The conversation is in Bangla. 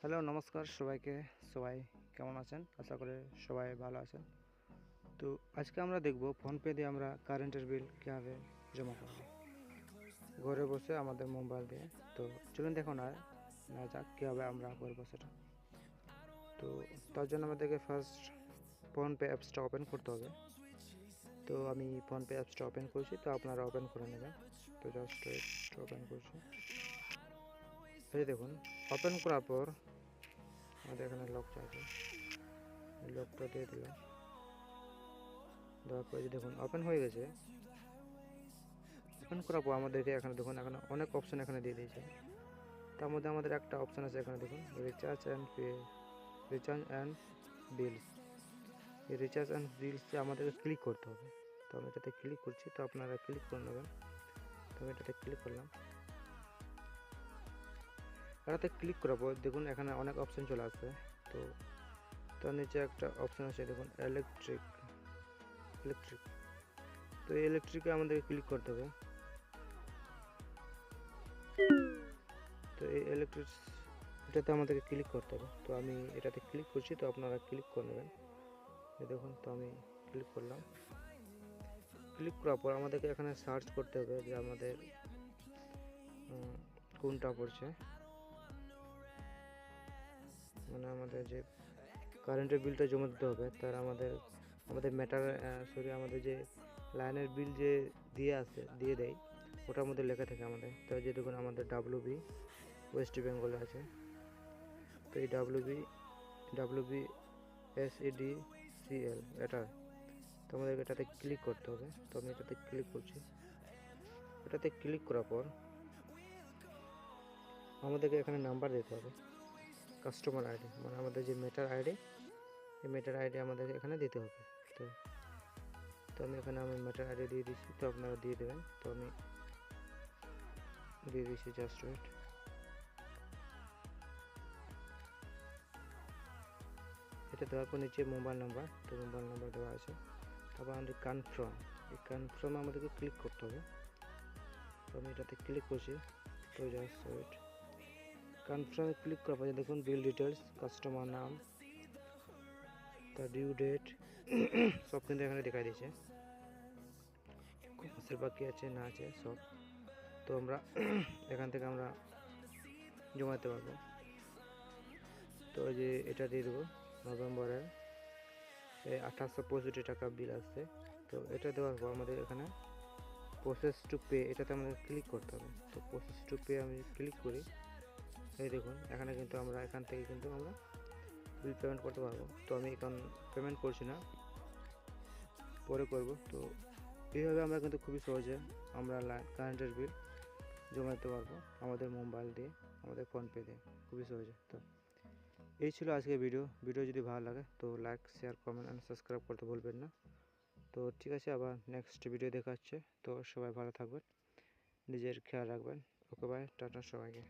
হ্যালো, নমস্কার সবাইকে। সবাই কেমন আছেন? আশা করি সবাই ভালো আছেন। তো আজকে আমরা দেখব ফোনপে দিয়ে আমরা কারেন্টের বিল কীভাবে জমা করব ঘরে বসে আমাদের মোবাইল দিয়ে। তো চলুন দেখুন না যাক কীভাবে আমরা করবো সেটা। তো তার জন্য আমাদেরকে ফার্স্ট ফোনপে অ্যাপসটা ওপেন করতে হবে। তো আমি ফোনপে অ্যাপসটা ওপেন করছি, তো আপনারা ওপেন করে নেবেন। তো জাস্ট ওপেন করছি। এই দেখুন, ওপেন করার পর আমাদের এখানে লক চাইছে, এই লকটা দিয়ে দিলাম। দেওয়ার পরে দেখুন ওপেন হয়ে গেছে। ওপেন করার পর আমাদেরকে এখানে দেখুন, এখানে অনেক অপশান এখানে দিয়ে দিয়েছে। তার মধ্যে আমাদের একটা অপশান আছে এখানে দেখুন, রিচার্জ অ্যান্ড বিলস। এই রিচার্জ অ্যান্ড বিলসে আমাদেরকে ক্লিক করতে হবে। তো আমি এটাতে ক্লিক করছি, তো আপনারা ক্লিক করে নেবেন। তো আমি এটাতে ক্লিক করলাম। এটাতে ক্লিক করার পর দেখুন এখানে অনেক অপশান চলে আসবে। তো তার নিচে একটা অপশান আছে দেখুন, ইলেকট্রিক। তো এই ইলেকট্রিকে আমাদেরকে ক্লিক করতে হবে। তো এই এটাতে আমাদেরকে ক্লিক করতে হবে। তো আমি এটাতে ক্লিক করছি, তো আপনারা ক্লিক করে নেবেন। দেখুন, তো আমি ক্লিক করলাম। ক্লিক করার পর আমাদেরকে এখানে সার্চ করতে হবে যে আমাদের কোনটা পড়ছে, মানে আমাদের যে কারেন্টের বিলটা জমা দিতে হবে তার আমাদের আমাদের যে লাইনের বিল যে দিয়ে দেয় ওটার মধ্যে লেখা থাকে আমাদের। তো যে দেখুন আমাদের WB ওয়েস্ট বেঙ্গলে আছে। তো এই WB SEDCL এটা, তো আমাদের এটাতে ক্লিক করতে হবে। তো আমি এটাতে ক্লিক করছি। এটাতে ক্লিক করার পর আমাদেরকে এখানে নাম্বার দিতে হবে, কাস্টমার আইডি, মানে আমাদের যে মেটার আইডি, এই মেটার আইডি আমাদের এখানে দিতে হবে। তো আমি এখানে মেটার আইডি দিয়ে দিচ্ছি, তো আপনারা দিয়ে দেবেন। তো আমি দিয়ে দিচ্ছি, জাস্ট ওয়েট। এটা দেওয়ার পর নিচে মোবাইল নাম্বার, তো মোবাইল নাম্বার দেওয়া আছে। তারপর আমাদের কনফার্ম আমাদেরকে ক্লিক করতে হবে। তো আমি এটাতে ক্লিক করছি, তো জাস্ট ওয়েট। কনফার্মে ক্লিক করার পরে দেখুন বিল ডিটেলস, কাস্টমার নাম, তার ডিউ ডেট সব কিন্তু এখানে দেখা দিয়েছে, মাসের বাকি আছে না আছে সব। তো আমরা এখান থেকে আমরা জমাতে পারবো। তো যে এটা দিয়ে দেবো, নভেম্বরের 2865 টাকা বিল আসছে। তো এটা দেওয়ার পর আমাদের এখানে প্রসেস টু পে, এটাতে আমাদের ক্লিক করতে হবে। তো প্রসেস টু পে আমি ক্লিক করি। এই দেখুন এখানে কিন্তু এখান থেকে কিন্তু আমরা বিল পেমেন্ট করতে পারবো। তো আমি এখন পেমেন্ট করছি না, পরে করব। তো এইভাবে আমরা কিন্তু খুবই সহজে আমরা কারেন্টের বিল জমা দিতে পারবো আমাদের মোবাইল দিয়ে, আমাদের ফোনপে দিয়ে, খুবই সহজে। তো এই ছিল আজকের ভিডিও যদি ভালো লাগে তো like, share, comment and subscribe করতে ভুলবেন না। তো ঠিক আছে, আবার নেক্সট ভিডিও দেখা হচ্ছে। তো সবাই ভালো থাকবেন, নিজের খেয়াল রাখবেন। ওকে, বাই, টাটা সবাইকে।